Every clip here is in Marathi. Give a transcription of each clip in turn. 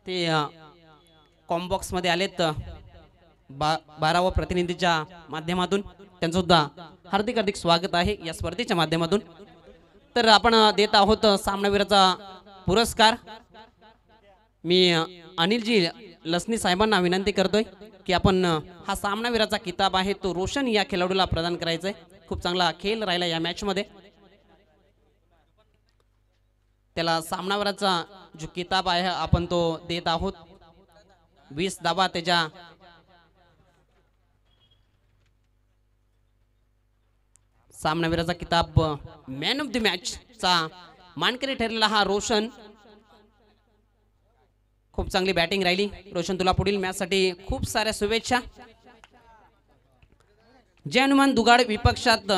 ते कॉम्बॉक्स मध्ये आलेत 12व्या प्रतिनिधीच्या माध्यमातून त्यांचं सुद्धा हार्दिक हार्दिक स्वागत आहे या स्पर्धेच्या माध्यमातून। तर आपण देत आहोत सामनावीराचा पुरस्कार। मी अनिलजी लसनी साहेबांना विनंती करतोय की आपण हा सामनावीराचा किताब आहे तो रोशन या खेळाडूला प्रदान करायचा आहे। खूप चांगला खेळ राहिला या मॅच मध्ये। त्याला सामनावीराचा जो किताब आहे आपण तो देत आहोत। 20 धावा त्याच्या सामनावीराचा किताब मॅन ऑफ द मॅच चा मानकरी ठरलेला हा रोशन। खूप चांगली बॅटिंग राहिली रोशन, तुला पुढील मॅच साठी खूप साऱ्या शुभेच्छा। जय हनुमान दुगाड विपक्षात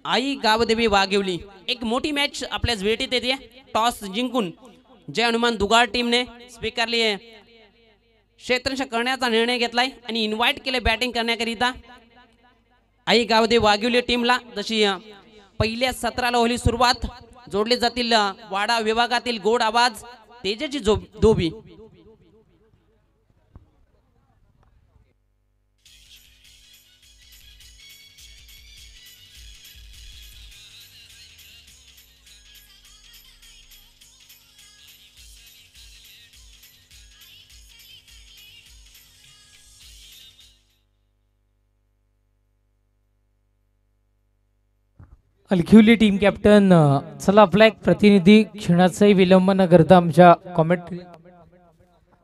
आई गावदेवी वाघिवली एक मोठी मॅच आपल्याच भेटीत येते। टॉस जिंकून जय हनुमान दुगाड टीमने स्वीकारली क्षेत्ररक्षण करण्याचा निर्णय घेतलाय आणि इन्व्हाइट केले बॅटिंग करण्याकरिता आई गावदेवी वाघिवली टीमला। जशी पहिल्या सत्राला होली सुरुवात, जोडले जातील वाडा विभागातील गोड आवाज तेजाची दोबी। अलखिवली टीम कॅप्टन चला आपला एक प्रतिनिधी क्षणाचाही विलंब न करता आमच्या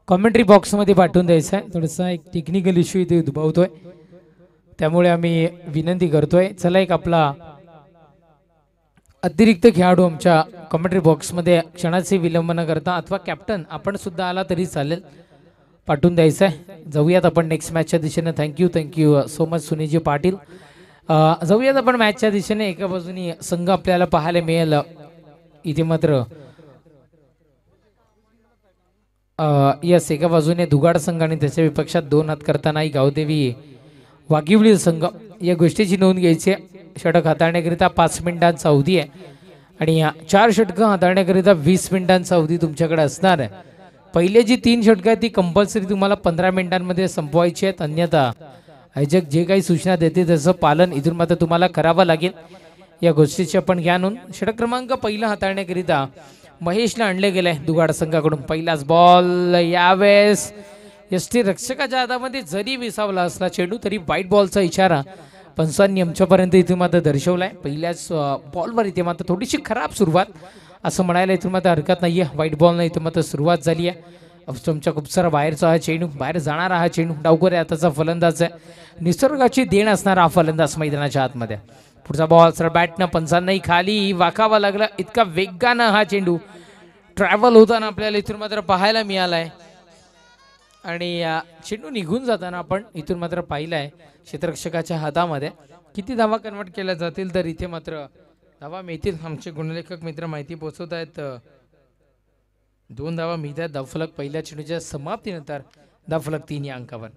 कॉमेंट्री बॉक्स मध्ये पाठवून द्यायचा आहे। थोडासा एक टेक्निकल इश्यू इथे उद्भवतोय त्यामुळे आम्ही विनंती करतोय। चला एक आपला अतिरिक्त खेळाडू आमच्या कॉमेंट्री बॉक्स मध्ये क्षणाचे विलंब न करता अथवा कॅप्टन आपण सुद्धा आला तरी चालेल पाठवून द्यायचा आहे। जाऊयात आपण नेक्स्ट मॅचच्या दिशेने। थँक्यू सो मच सुनीजी पाटील। जाऊयात आपण मॅचच्या दिशेने। एका बाजूने संघ आपल्याला पाहायला मिळेल इथे मात्र यस एका बाजूने दुगाड संघ आणि त्याच्या विपक्षात 2 हात करताना गावदेवी वाघिवली संघ या गोष्टीची नोंद घ्यायची आहे। षटक हाताळण्याकरिता 5 मिनिटांचा अवधी आहे आणि 4 षटकं हाताळण्याकरिता 20 मिनिटांचा अवधी तुमच्याकडे असणार आहे। पहिले जी 3 षटकं आहेत ती कंपल्सरी तुम्हाला 15 मिनिटांमध्ये संपवायची आहेत, अन्यथा आयोजक जे काही सूचना देते त्याचं पालन इथून मात्र तुम्हाला करावं लागेल। या गोष्टीचे आपण घ्या नोंद। षटक क्रमांक पहिला हाताळण्याकरिता महेशला आणले गेले दुगाड संघाकडून। पहिलाच बॉल यावेळेस यष्टी रक्षकाच्या हातामध्ये जरी विसावला असला चेंडू तरी व्हाईट बॉलचा इशारा पंचांनी आमच्यापर्यंत इथून मात्र दर्शवलाय। पहिल्याच बॉलवर इथे मात्र थोडीशी खराब सुरुवात असं म्हणायला इथून मात्र हरकत नाहीये। व्हाईट बॉलने इथून मात्र सुरुवात झाली आहे। तुमच्या खूप सारा बाहेरचा हा चेंडू, बाहेर जाणारा हा चेंडू, डावकर आताचा फलंदाज आहे, निसर्गाची देण असणारा हा फलंदाज मैदानाच्या आतमध्ये। पुढचा बॉल सर बॅटनं पंचांनाही खाली वाकावा लागला। इतका वेगानं हा चेंडू ट्रॅव्हल होताना आपल्याला इथून मात्र पाहायला मिळालाय आणि चेंडू निघून जाताना आपण इथून मात्र पाहिलाय क्षेत्ररक्षकाच्या हातामध्ये। किती धावा कन्वर्ट केल्या जातील तर इथे मात्र धावा मिळतील। आमचे गुणलेखक मित्र माहिती पोहोचवत आहेत 2 धावा मिळतात। धावफलक पहिल्या चेंडूच्या समाप्तीनंतर धावफलक 3 या अंकावर।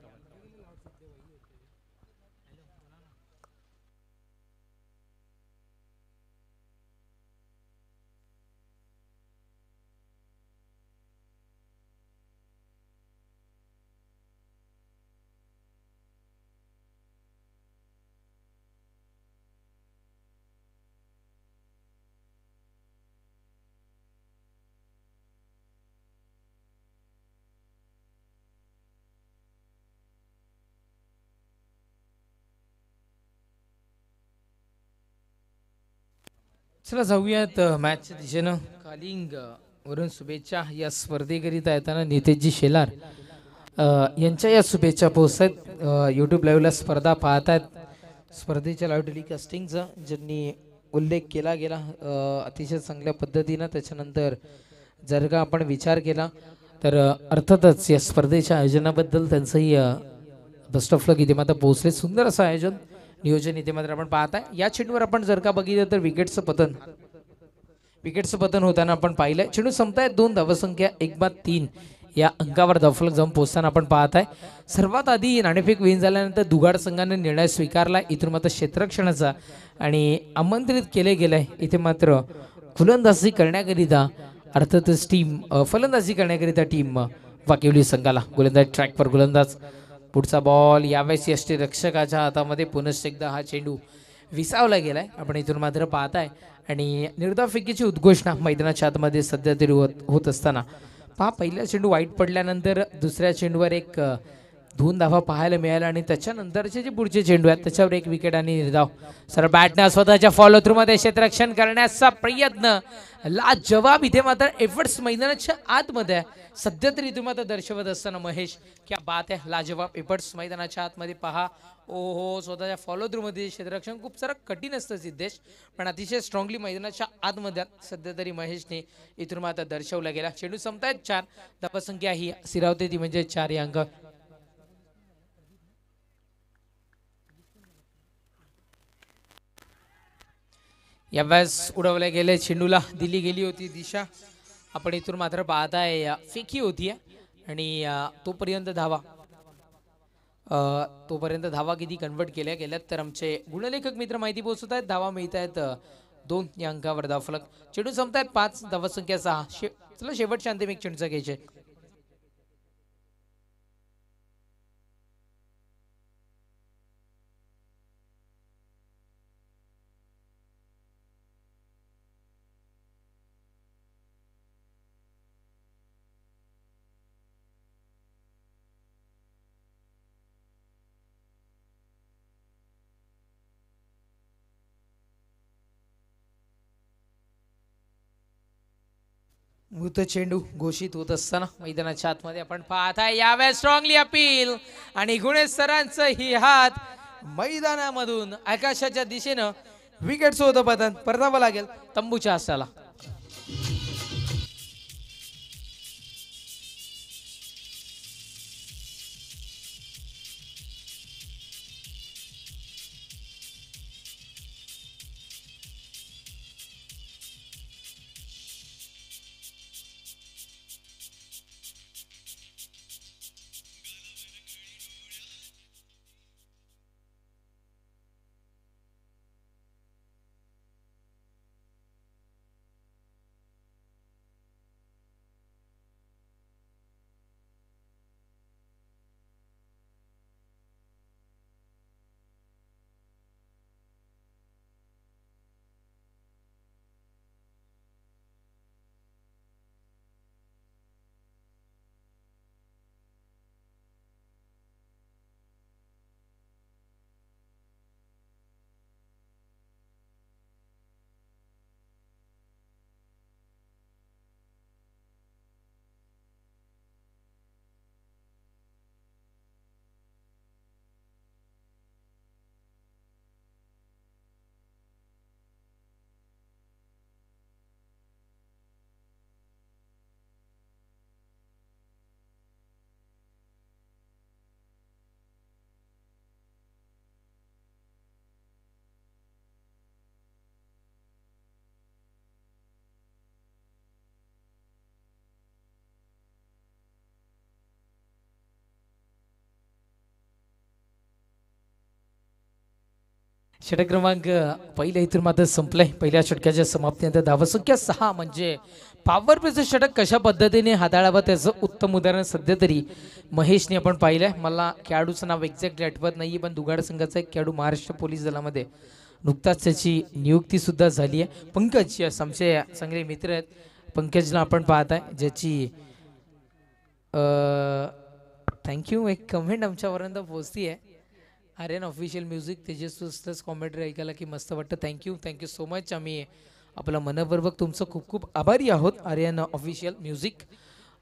चला जाऊयात मॅचच्या दिशेनं। कालिंग वरून शुभेच्छा या स्पर्धेकरिता येताना नितेशजी शेलार यांच्या या शुभेच्छा पोहोचतात। यूट्यूब लाईव्हला स्पर्धा पाहतात। स्पर्धेच्या लाईव्ह टेलिकास्टिंगचा ज्यांनी उल्लेख केला गेला अतिशय चांगल्या पद्धतीनं। त्याच्यानंतर जर का आपण विचार केला तर अर्थातच या स्पर्धेच्या आयोजनाबद्दल त्यांचंही बेस्ट ऑफ लक इथे मात्र पोहोचले। सुंदर असं आयोजन नियोजन इथे मात्र आपण पाहताय। या चेंडूवर आपण जर का बघितलं तर विकेटचं पतन होताना आपण पाहिलंय। चेंडू संपतायत 2 धावसंख्या 1-3 या अंकावर धावफलक जाऊन पोहोचताना आपण पाहताय। सर्वात आधी नाणेफेक विन झाल्यानंतर दुगाड संघाने निर्णय स्वीकारला इथून मात्र क्षेत्ररक्षणाचा आणि आमंत्रित केले गेले इथे मात्र फलंदाजी करण्याकरिता अर्थातच टीम फलंदाजी करण्याकरिता टीम वाकिवली संघाला गोलंदाज ट्रॅकवर गोलंदाज. पुढचा बॉल यावेळेस यष्टीरक्षकाच्या हातामध्ये पुनश्च एकदा हा चेंडू विसावला गेलाय. आपण इथून मात्र पाहताय आणि निर्धावफेकीची उद्घोषणा मैदानाच्या आतमध्ये सध्या तरी होत असताना पहा पहिला चेंडू वाईट पडल्यानंतर दुसऱ्या चेंडूवर एक 2 धावा पाहायला मिळाल्या आणि त्याच्यानंतरचे जे पुढचे चेंडू आहेत त्याच्यावर 1 विकेट आणि निर्धाव. सर बॅटनं स्वतःच्या फॉलो थ्रू मध्ये क्षेत्ररक्षण करण्याचा प्रयत्न लाजवाब. इथे मात्र एफर्ट्स मैदानाच्या आतमध्ये आहे. सध्या तरी इथे मात्र दर्शवत असताना महेश क्या बात आहे, लाजवाब एफर्ट्स मैदानाच्या आतमध्ये पहा. ओहो, स्वतःच्या फॉलो थ्रू मध्ये क्षेत्ररक्षण खूप सारं कठीण असतं सिद्धेश, पण अतिशय स्ट्रॉंगली मैदानाच्या आतमध्ये सध्या तरी महेशने इथून मात्र दर्शवला गेला. चेंडू संपतायत 4, धावसंख्या ही सिरावते ती म्हणजे 4 या अंक. यावेळेस उडवले गेले चेंडूला दिली गेली होती दिशा. आपण इथून मात्र पाहताय फेकी होती आणि तोपर्यंत धावा किती कन्वर्ट केल्या गेल्यात तर आमचे गुणलेखक मित्र माहिती पोहोचत आहेत. धावा मिळत आहेत 2 या अंकावर धावफलक. चेंडू संपतायत 5, धावसंख्या 6. चला शेवटच्या अंतिम एक चेंडूचा घ्यायचे. मृत चेंडू घोषित होत असताना मैदानाच्या आतमध्ये आपण पाहताय यावेळेस स्ट्रॉंगली अपील आणि गुणेश सरांचं ही हात मैदानामधून आकाशाच्या दिशेनं विकेट सोबत पतन परतावं लागेल तंबूच्या आसाला. षटक क्रमांक पहिल्या इथून मात्र संपलंय. पहिल्या षटकाच्या समाप्तीनंतर धावसंख्या 6 म्हणजे पॉवर प्लेचं षटक कशा पद्धतीने हाताळावं त्याचं उत्तम उदाहरण सध्या तरी महेशने आपण पाहिलंय. मला खेळाडूचं नाव एक्झॅक्टली आठवत नाही पण दुगाड संघाचा एक खेळाडू महाराष्ट्र पोलीस दलामध्ये नुकताच त्याची नियुक्ती सुद्धा झाली आहे. पंकज यस आमचे चांगले मित्र आहेत. पंकजला आपण पाहताय ज्याची थँक्यू एक कमेंट आमच्यापर्यंत पोहोचती आहे. आर्यन ऑफिशियल म्युझिक तेजस्वीच कॉमेंट्री ऐकायला की मस्त वाटतं. Thank you so much. आम्ही आपलं मनपूर्वक तुमचं खूप खूप आभारी आहोत. आर्यन ऑफिशियल म्युझिक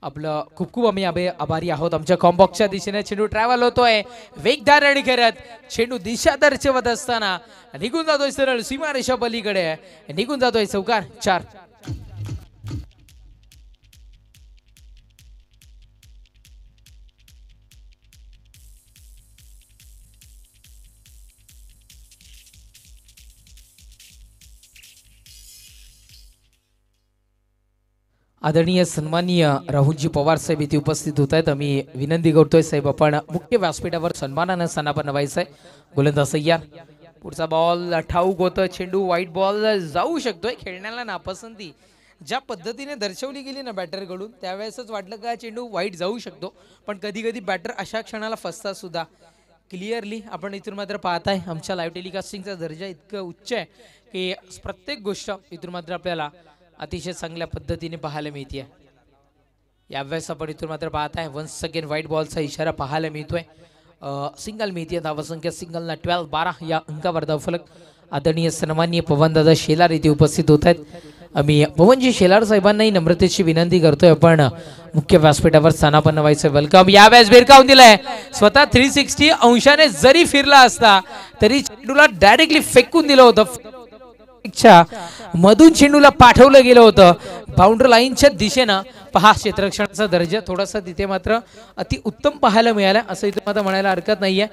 आपलं खूप खूप आम्ही आभारी आहोत. आमच्या कॉम्बॉक्सच्या दिशेने चेंडू ट्रॅव्हल होतोय वेगदार आणि करत चेंडू दिशा दर्शवत असताना निघून जातोय सरळ सीमारेषा पलीकडे निघून जातोय चौकार 4. आदरणीय सन्माननीय राहुलजी पवार साहेब इथे उपस्थित होत आहेत. आम्ही विनंती करतोय साहेब आपण मुख्य व्यासपीठावर सन्मानानं स्थानापन्न व्हायचं आहे. गोलंदाज तयार. पुढचा बॉल ठाऊक होतं चेंडू वाईट बॉल जाऊ शकतोय खेळण्याला नापसंती ज्या पद्धतीने दर्शवली गेली ना बॅटरकडून त्यावेळेसच वाटलं का चेंडू वाईट जाऊ शकतो, पण कधी कधी बॅटर अशा क्षणाला फसतात सुद्धा. क्लिअरली आपण इथून मात्र पाहताय आमच्या लाईव्ह टेलिकास्टिंगचा दर्जा इतकं उच्च आहे की प्रत्येक गोष्ट इथून मात्र आपल्याला अतिशय चांगल्या पद्धतीने पाहायला मिळते. यावेळेस आपण इथून मात्र पाहताय वन्स अगेन व्हाईट बॉलचा इशारा पाहायला मिळतोय. सिंगल मिळते धावसंख्या सिंगलना 12-12 या अंकावर धावफलक. आदरणीय सन्माननीय पवनदादा शेलार इथे उपस्थित होत आहेत. आम्ही पवनजी शेलार साहेबांनाही नम्रतेची विनंती करतोय आपण मुख्य व्यासपीठावर स्थानापन्न व्हायचं. वेलकम. यावेळेस भिरकावून दिलाय स्वतः 360 अंशाने जरी फिरला असता तरी चेंडूला डायरेक्टली फेकून दिलं होतं. मधून चेंडूला पाठवलं गेलं होतं बाउंड्री लाईनच्या दिशेनं. पहा क्षेत्ररक्षणाचा दर्जा थोडासा तिथे मात्र अति उत्तम पाहायला मिळाला असं इथून मात्र म्हणायला हरकत नाहीये.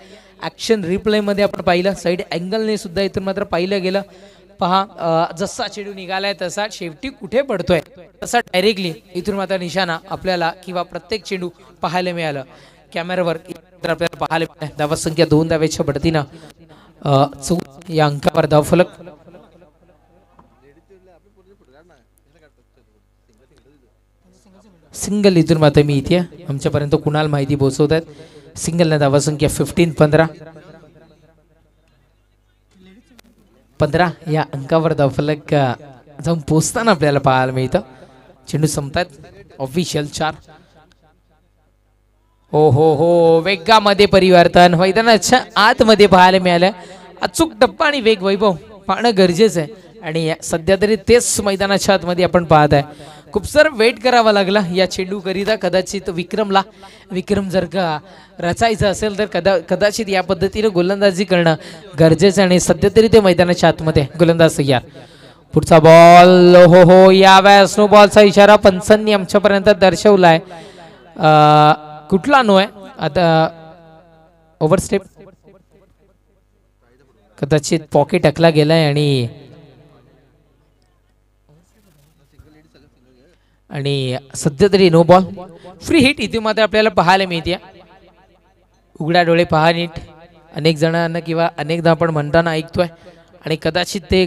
ऍक्शन रिप्ले मध्ये आपण पाहिलं साईड अँगलने सुद्धा इथून मात्र पाहिलं गेलं. पहा जसा चेंडू निघालाय तसा शेवटी कुठे पडतोय तसा डायरेक्टली इथून मात्र निशाणा आपल्याला किंवा प्रत्येक चेंडू पाहायला मिळालं. कॅमेरावर आपल्याला पाहायला मिळालं. धावसंख्या 2 धावेच्या बढतीनं 14 या अंकावर धावफलक. सिंगल इथून मात्र मी इथे आमच्यापर्यंत कुणाल माहिती पोहोचवत आहेत. सिंगलने धावसंख्या 15 या अंकावर धावफलक जाऊन पोचताना आपल्याला पाहायला मिळतं. चेंडू संपतात. ऑफिशियल 4. हो हो हो वेगामध्ये परिवर्तन मैदानाच्या आतमध्ये पाहायला मिळालं. अचूक टप्पा आणि वेग वैभव पाहणं गरजेचं आहे आणि सध्या तरी तेच मैदानाच्या आतमध्ये आपण पाहत आहे. खूप सार वेट करावा लागला या चेंडू करिता. कदाचित विक्रम जर का रचायचं असेल तर कदाचित या पद्धतीने गोलंदाजी करणं गरजेचं आणि सध्या तरी ते मैदानाच्या आतमध्ये गोलंदाज तयार. पुढचा बॉल हो हो यावेळेस नो बॉलचा इशारा पंचांनी आमच्यापर्यंत दर्शवलाय. कुठला नो आहे आता ओव्हरस्टेप कदाचित पॉकेट अकला गेलाय आणि सध्या तरी नो बॉल. फ्री हिट इथे मात्र आपल्याला पाहायला मिळते. उघड्या डोळे पहा नीट. अनेक जणांना किंवा अनेकदा आपण म्हणताना ऐकतोय आणि कदाचित ते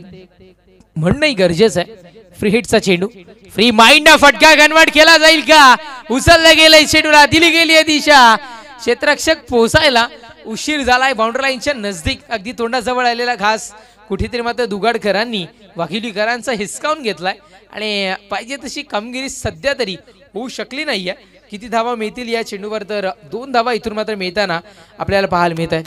म्हणणंही गरजेचं आहे. फ्री हिटचा चेंडू फ्री माइंड फटका कन्वर्ट केला जाईल का? उचललं गेलंय चेंडूला दिली गेली आहे दिशा. क्षेत्ररक्षक पोहोचायला उशीर झालाय. बाउंड्री लाईनच्या नजदीक अगदी तोंडाजवळ आलेला घास कुठेतरी मात्र दुगाडकरांनी वाघिलीकरांचा हिसकावून घेतलाय आणि पाहिजे तशी कामगिरी सध्या तरी होऊ शकली नाहीये. किती धावा मिळतील या चेंडूवर तर 2 धावा इथून मात्र मिळताना आपल्याला पाहायला मिळत आहे.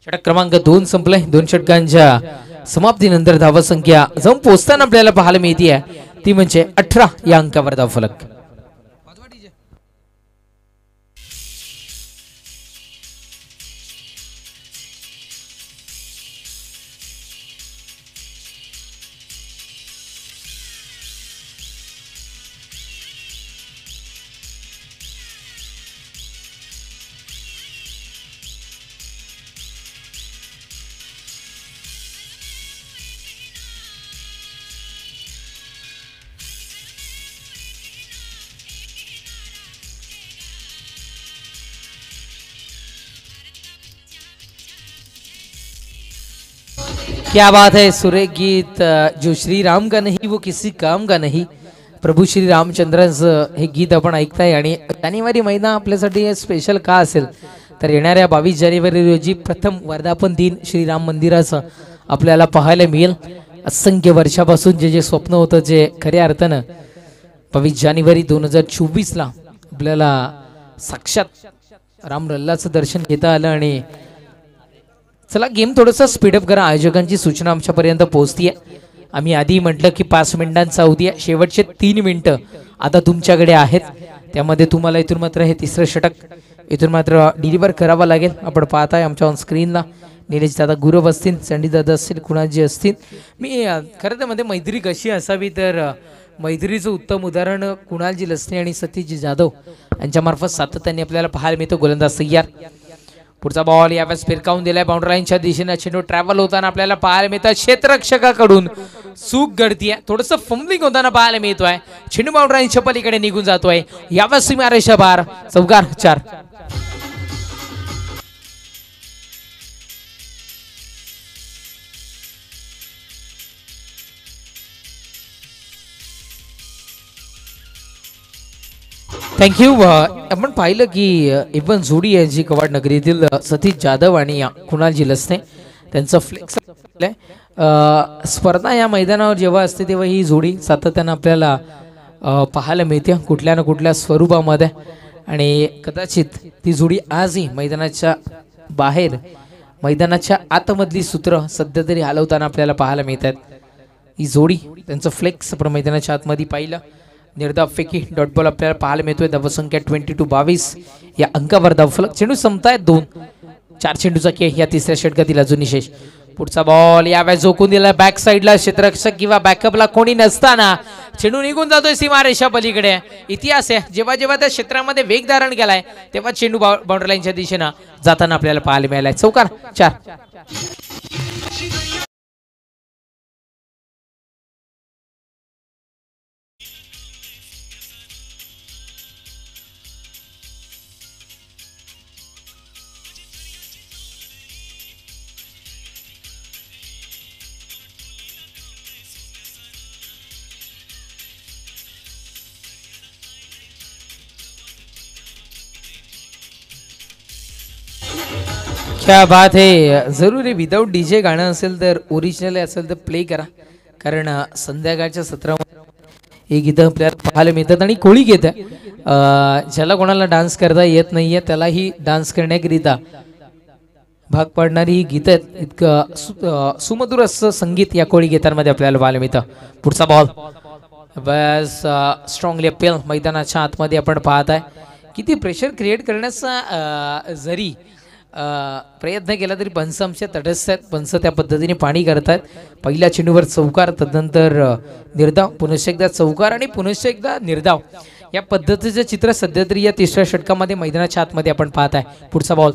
षटक क्रमांक 2 संपलाय. 2 षटकांच्या समाप्तीनंतर धावा संख्या जाऊन पोहोचताना आपल्याला पाहायला मिळते ती म्हणजे 18 या अंकावर धावफलक. क्या बात है. सुरेख गीत. जो श्री राम का नहीं वो किसी काम का नहीं. प्रभू श्री रामचंद्रांचं हे गीत आपण ऐकताय आणि जानेवारी महिना आपल्यासाठी स्पेशल का असेल तर येणाऱ्या 22 जानेवारी रोजी प्रथम वर्धापन दिन श्रीराम मंदिराचं आपल्याला पाहायला मिळेल. असंख्य वर्षापासून जे स्वप्न होतं जे खऱ्या अर्थानं 22 जानेवारी 2024ला आपल्याला साक्षात रामलल्लाचं दर्शन घेता आलं. आणि चला गेम थोडंसं स्पीडअप करा. आयोजकांची सूचना आमच्यापर्यंत पोहोचतीये. आम्ही आधी म्हटलं की 5 मिनिटांचा अवधी आहे. शेवटचे 3 मिनिटं आता तुमच्याकडे आहेत. त्यामध्ये तुम्हाला इथून मात्र हे 3रं षटक इथून मात्र डिलिव्हर करावं लागेल. आपण पाहताय आमच्या ऑन स्क्रीनला निलेश दादा गुरव असतील, संडी दादा असतील, कुणाजी असतील. मी खरं तर मध्ये मैत्री कशी असावी तर मैत्रीचं उत्तम उदाहरण कुणालजी लसणे आणि सतीश जाधव यांच्यामार्फत सातत्याने आपल्याला पाहायला मिळतं. गोलंदाज तयार. पुढचा बॉल यावेळेस फिरकावून दिलाय बाउंड्री लाईनच्या दिशेने. चेंडू ट्रॅव्हल होताना आपल्याला पाहायला मिळतं. क्षेत्ररक्षकाकडून चूक घडतीये. थोडंसं फंबलिंग होताना पाहायला मिळतोय. चेंडू बाउंड्री लाईनच्या पलीकडे निघून जातोय. यावेळेस सीमारेषा पार. चौकार 4. थँक्यू. आपण पाहिलं की इवन जोडी यांची कवाड नगरीतील सतीश जाधव आणि कुणाल जिलसने त्यांचं फ्लेक्स स्पर्धा या मैदानावर जेव्हा असते तेव्हा ही जोडी सातत्यानं आपल्याला पाहायला मिळते कुठल्या ना कुठल्या स्वरूपामध्ये. आणि कदाचित ती जोडी आजही मैदानाच्या बाहेर मैदानाच्या आतमधली सूत्र सध्या तरी हलवताना आपल्याला पाहायला मिळतात. ही जोडी त्यांचं फ्लेक्स आपण मैदानाच्या आतमध्ये पाहिलं. निर्धावफेकी डॉट बॉल आपल्याला पाहायला मिळतोय. धावसंख्या 22-22 या अंकावर धावफलक. चेंडू संपतायत 2-4 चेंडूचा खेळ या तिसऱ्या षटकातील अजून निशेष. पुढचा बॉल यावेळेस झोकून दिला बॅक साईडला. क्षेत्ररक्षक किंवा बॅकअपला कोणी नसताना चेंडू निघून जातोय सीमारेषा पलीकडे. इतिहास आहे, जेव्हा जेव्हा त्या क्षेत्रामध्ये वेग धारण केलाय तेव्हा चेंडू बाउंड्री लाईनच्या दिशेनं जाताना आपल्याला पाहायला मिळालाय. चौकार 4. क्या बात है. जरूर विदाऊट डीजे गाणं असेल तर ओरिजिनल असेल तर प्ले करा, कारण संध्याकाळच्या सत्रामध्ये हे गीतं आपल्याला पाहायला मिळतात. आणि कोळी गीत ज्याला कोणाला डान्स करता येत नाहीये त्यालाही डान्स करण्याकरिता भाग पाडणारी ही गीतं आहेत. इतकं सुमधुर असं संगीत या कोळी गीतांमध्ये आपल्याला पाहायला मिळतं. पुढचा बॉल बस स्ट्रॉंगली अपेल मैदानाच्या आतमध्ये आपण पाहत आहे. किती प्रेशर क्रिएट करण्याचा जरी प्रयत्न केला तरी पंच आमच्या तटस्थ आहेत. पंच त्या पद्धतीने पाणी करतात. पहिल्या चेंडूवर चौकार, तदनंतर निर्धाव, पुनश्च एकदा चौकार आणि पुनश्च एकदा निर्धाव या पद्धतीचं चित्र सध्या तरी या तिसऱ्या षटकामध्ये मैदानाच्या आतमध्ये आपण पाहत आहे. पुढचा बॉल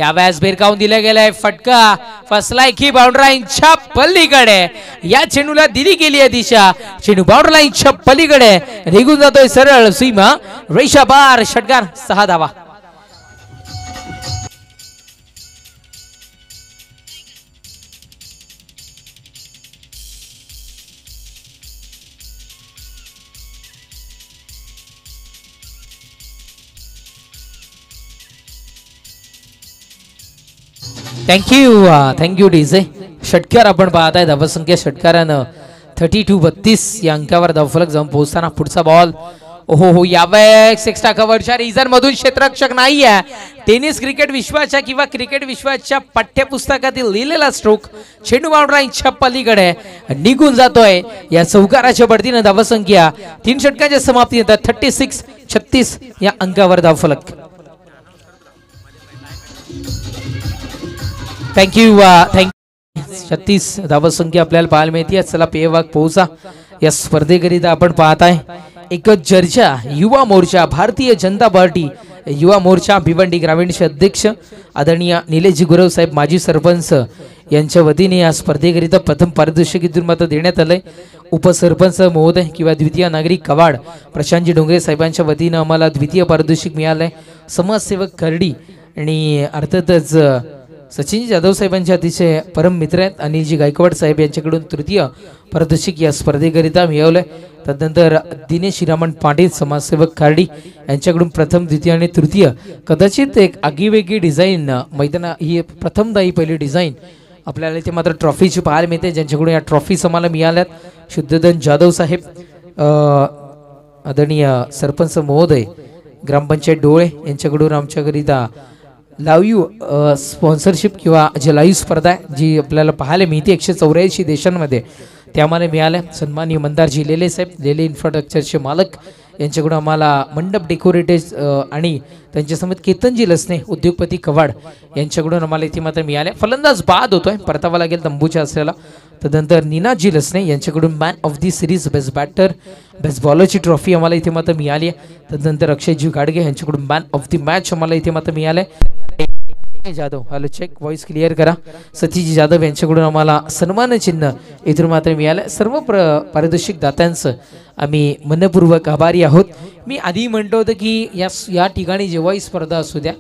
यावेळेस बेरकावून दिला गेलाय. फटका फसलाय की बाउंड्री लाईनच्या पलीकडे. या चेंडूला दिली गेली आहे दिशा. चेंडू बाउंड्री लाईनच्या पलीकडे निघून जातोय सरळ सीमा रेषा पार. षटकार 6 धावा. Thank you DJ. षटकार आपण पाहत आहे. धावसंख्या षटकारानं 32-32 या अंकावर धावफलक जाऊन पोहोचताना. पुढचा बॉल ओहो यावेळेस एक्स्ट्रा कव्हरच्या रिझन मधून क्षेत्ररक्षक नाही आहे. टेनिस क्रिकेट विश्वाच्या किंवा क्रिकेट विश्वाच्या पाठ्यपुस्तकातील लिहिलेला स्ट्रोक चेंडू बाउंड्री लाईनच्या पलीकडे निघून जातोय. या चौकाराच्या बढतीनं धावसंख्या 3 षटकांच्या समाप्ती येतात. 36-36 या अंकावर धावफलक. थँक्यू. 36 धावसंख्या आपल्याला पाहायला मिळते. चला पेयवाग पोहोचा. या स्पर्धेकरिता आपण पाहत आहे एकच चर्चा युवा मोर्चा भारतीय जनता पार्टी युवा मोर्चा भिवंडी ग्रामीणचे अध्यक्ष आदरणीय निलेशजी गुरव साहेब माजी सरपंच यांच्या वतीने या स्पर्धेकरिता प्रथम पारितोषिक इथून मात्र देण्यात आलंय. उपसरपंच महोदय किंवा द्वितीय नागरिक कवाड प्रशांतजी डोंगरे साहेबांच्या वतीनं आम्हाला द्वितीय पारितोषिक मिळालंय. समाजसेवक खर्डी आणि अर्थातच सचिनजी जाधव साहेबांचे अतिशय परम मित्र आहेत अनिलजी गायकवाड साहेब यांच्याकडून तृतीय पारितोषिक या स्पर्धेकरिता मिळवलंय. तदनंतर दिनेश श्रीरामन पाटील समाजसेवक खार्डी यांच्याकडून प्रथम द्वितीय आणि तृतीय. कदाचित एक आगीवेगळी डिझाईन मैदाना ही प्रथमदा ही पहिली डिझाईन आपल्याला इथे मात्र ट्रॉफीची पाहायला मिळते. ज्यांच्याकडून या ट्रॉफीज आम्हाला मिळाल्यात शुद्धधन जाधव साहेब, आदरणीय सरपंच महोदय ग्रामपंचायत डोळे यांच्याकडून आमच्याकरिता लाईव्ह स्पॉन्सरशिप किंवा जे लाईव्ह स्पर्धा आहे जी आपल्याला पाहायला मिळते 184 देशांमध्ये ते आम्हाला मिळाल्या. सन्माननीय मंदारजी लेले साहेब लेले इन्फ्रास्ट्रक्चरचे मालक यांच्याकडून आम्हाला मंडप डेकोरेटेज आणि त्यांच्यासमोर केतनजी लसने उद्योगपती कवाड यांच्याकडून आम्हाला इथे मात्र मिळाल्या. फलंदाज बाद होतोय परतावा लागेल तंबूच्या असलेला. तदनंतर नीनाजी लसने यांच्याकडून man of the series best batter best बॉलरची ट्रॉफी आम्हाला इथे मात्र मिळाली आहे. तदनंतर अक्षयजी गाडगे यांच्याकडून मॅन ऑफ दी मॅच आम्हाला इथे मात्र मिळालं. Jadhav hello check voice clear करा. सतीजी जाधव यांच्याकडून आम्हाला सन्मान चिन्ह इथून मात्र मिळालं. सर्व पारितोषिक दात्यांचं आम्ही मनपूर्वक आभारी आहोत. मी आधी म्हणतो होतं की या ठिकाणी जेव्हाही स्पर्धा असू द्या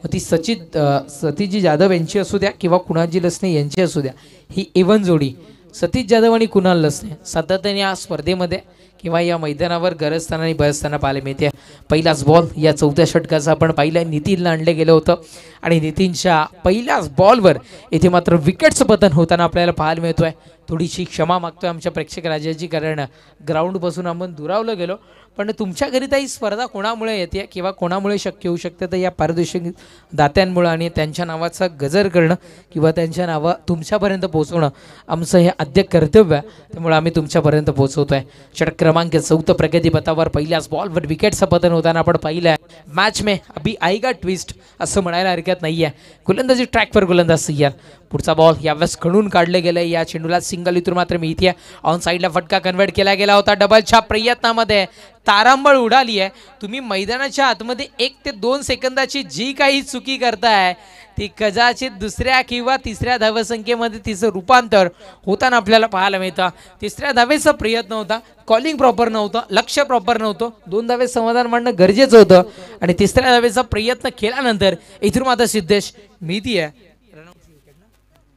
मग ती सतीजी जाधव यांची असू द्या किंवा कुणालजी लसने यांची असू द्या, ही एवन जोडी सतीश जाधव आणि कुणाल लसने सातत्याने या स्पर्धेमध्ये किंवा या मैदानावर गरजताना आणि बरसताना पाहायला मिळते. पहिलाच बॉल या 4थ्या षटकाचा आपण पाहिला नितीनला आणलं गेलं होतं आणि नितीनच्या पहिल्याच बॉलवर इथे मात्र विकेटचं पतन होताना आपल्याला पाहायला मिळतोय. थोडीशी क्षमा मागतोय आमच्या प्रेक्षक राजाची, कारण ग्राउंडपासून आपण दुरावलं गेलो. पण तुमच्याकरिता ही स्पर्धा कोणामुळे येते किंवा कोणामुळे शक्य होऊ शकते, तर या पारदर्शक दात्यांमुळं आणि त्यांच्या नावाचा गजर करणं किंवा त्यांच्या नावं तुमच्यापर्यंत पोहोचवणं आमचं हे आद्य कर्तव्य आहे. त्यामुळे आम्ही तुमच्यापर्यंत पोहोचवतो आहे. षटक क्रमांक 4 प्रगतीपथावर पहिल्याच बॉलवर विकेटचं पतन होताना आपण पाहिलं आहे. मॅच में अभी आएगा ट्विस्ट असं म्हणायला हरकत नाही आहे. गोलंदाजी ट्रॅकवर गोलंदाज सय्यार. पुढचा बॉल यावेळेस खणून काढले गेले. या चेंडूला सिंगल इथून मात्र मिळते. ऑन साईडला फटका कन्वर्ट केला गेला होता. डबलच्या प्रयत्नामध्ये तारांबळ उडाली आहे. तुम्ही मैदानाच्या आतमध्ये 1 ते 2 सेकंदाची जी काही चुकी करताय ती कदाचित दुसऱ्या किंवा तिसऱ्या धावसंख्येमध्ये तिचं रूपांतर होताना आपल्याला पाहायला मिळतं. तिसऱ्या धावेचा प्रयत्न होता, कॉलिंग प्रॉपर नव्हतं, लक्ष प्रॉपर नव्हतं, 2 धावे समाधान मांडणं गरजेचं होतं आणि तिसऱ्या धावेचा प्रयत्न केल्यानंतर इथून मात्र सिद्धेश मिळतीये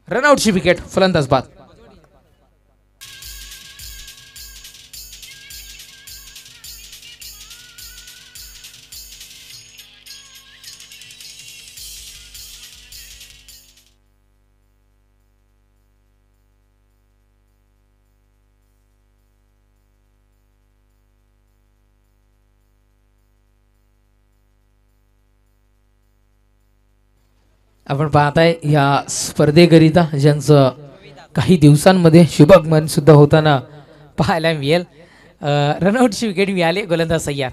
रनआउटची विकेट. फलंदाज बाद. आपण पाहताय या स्पर्धेकरिता ज्यांचं काही दिवसांमध्ये शुभागमन सुद्धा होताना पाहायला मिळेल. रनआउटची विकेट मिळाली. गोलंदाज सय्यार.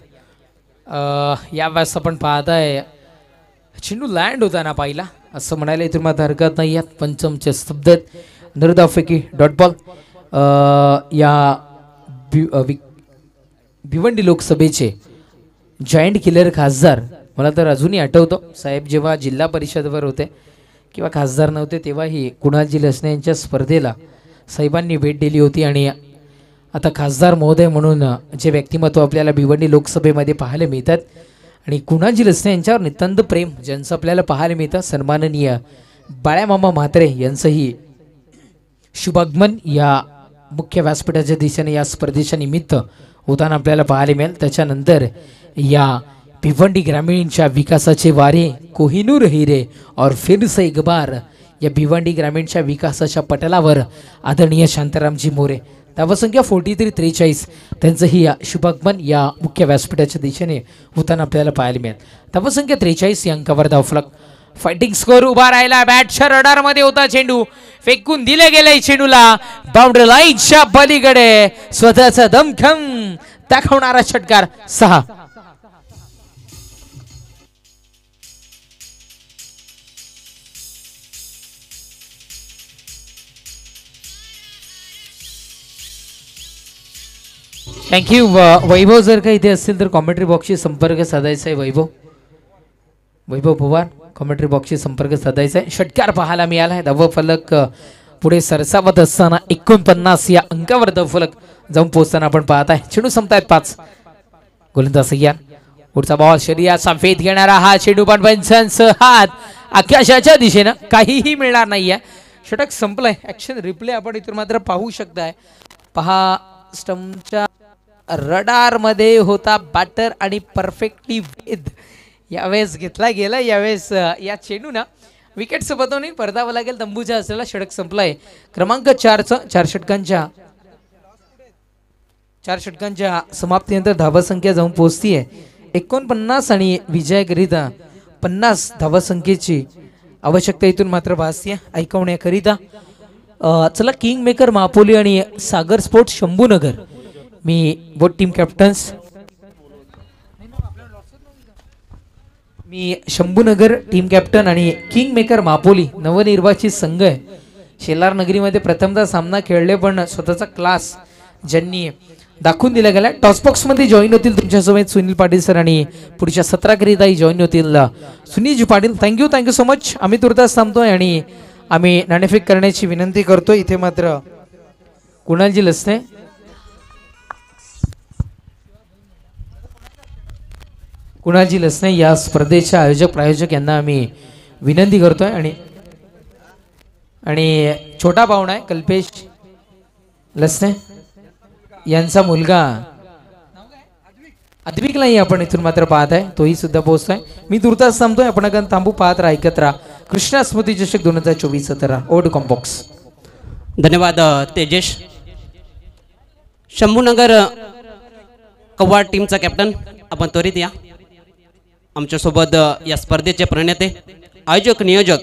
यावेळेस आपण पाहताय चेंडू लँड होताना पाहिला असं म्हणायला इथून मात्र हरकत नाही आहे. पंचमच्या स्तब्धत निर्धावफेकी डॉट बॉल. या भिवंडी लोकसभेचे जॉईंट किलर खासदार, मला तर अजूनही आठवतं साहेब जेव्हा जिल्हा परिषदवर होते किंवा खासदार नव्हते तेव्हाही कुणालजी लसने यांच्या स्पर्धेला साहेबांनी भेट दिली होती. आणि आता खासदार महोदय म्हणून जे व्यक्तिमत्व आपल्याला भिवंडी लोकसभेमध्ये पाहायला मिळतात आणि कुणालजी लसने यांच्यावर नितांत प्रेम ज्यांचं आपल्याला पाहायला मिळतं, सन्माननीय बाळ्यामामा म्हात्रे यांचंही शुभागमन या मुख्य व्यासपीठाच्या दिशेने या स्पर्धेच्या निमित्त होताना आपल्याला पाहायला मिळेल. त्याच्यानंतर या भिवंडी ग्रामीणच्या विकासाचे वारे कोहिनूर हिरे और फिर से एक बार या भिवंडी ग्रामीणच्या विकासाच्या पटलावर आदरणीय शांतारामजी मोरे. धावसंख्या 43-43 त्यांचंही या शुभागमन या मुख्य व्यासपीठाच्या दिशेने होताना आपल्याला पाहायला मिळेल. धावसंख्या 43 या अंकावर धावफलक. फायटिंग स्कोर उभा राहिला. बॅटच्या रडार मध्ये होता चेंडू, फेकून दिले गेले चेंडूला बाउंड्री लाईनच्या पलीकडे स्वतःचा दमखम दाखवणारा षटकार 6. थँक्यू. वैभव जर का इथे असतील तर कॉमेंट्री बॉक्सशी संपर्क साधायचा आहे. वैभव पवार कॉमेंट्री बॉक्सशी संपर्क साधायचा आहे. षटकार पाहायला मिळाला आहे. धावफलक पुढे सरसावत असताना 49 या अंकावर धावफलक जाऊन पोहोचताना आपण पाहत आहे. चेंडू संपतायत 5. गोलंदाज सय्यार. पुढचा बॉल शरीराचा वेध घेणारा हा चेंडू पण पंचांचं हात आकाशाच्या दिशेनं काहीही मिळणार नाहीये. षटक संपलंय. ऍक्शन रिप्ले आपण इथून मात्र पाहू शकताय. पहा स्टंपच्या रडार मध्ये होता बॅटर आणि परफेक्टली वेध यावेळेस घेतला गेला. यावेळेस या चेंडूना विकेट सोबत नाही परदावं लागेल. तंबूच्या असलेला षटक संपलाय. क्रमांक 4चं 4 षटकांच्या समाप्तीनंतर धावसंख्या जाऊन पोहोचतीये 49 आणि विजयाकरिता 50 धावसंख्येची आवश्यकता इथून मात्र भासतीये. ऐकवण्याकरिता चला किंग मेकर मापोली आणि सागर स्पोर्ट्स शंभूनगर, मी बोथ टीम कॅप्टन्स, मी शंभूनगर टीम कॅप्टन आणि किंग मेकर मापोली नवनिर्वाचित संघ आहे. शेलार नगरीमध्ये प्रथमदा सामना खेळले पण स्वतःचा क्लास ज्यांनी दाखवून दिला गेला. टॉसबॉक्स मध्ये जॉईन होतील तुमच्यासोबत सुनील पाटील सर आणि पुढच्या 17 करिताही जॉईन होतील सुनीलजी पाटील. Thank you so much. आम्ही तुर्तास थांबतोय आणि आम्ही नाणेफेक करण्याची विनंती करतो. इथे मात्र कुणालजी लसने या स्पर्धेचे आयोजक प्रायोजक यांना आम्ही विनंती करतोय आणि छोटा पाहुणा आहे कल्पेश लसने यांचा मुलगा अद्विकलाही आपण इथून मात्र पाहत आहे, तोही सुद्धा पोहोचतोय. मी तुर्तास थांबतोय, आपण अगं थांबू, पाहत राहा, ऐकत राहा. कृष्णा स्मृती चषक 2024-17 ओड कॉम्बॉक्स. धन्यवाद तेजेश. शंभूनगर कव्वाड टीमचा कॅप्टन आपण त्वरित या. आमच्यासोबत या स्पर्धेचे प्रणेते आयोजक नियोजक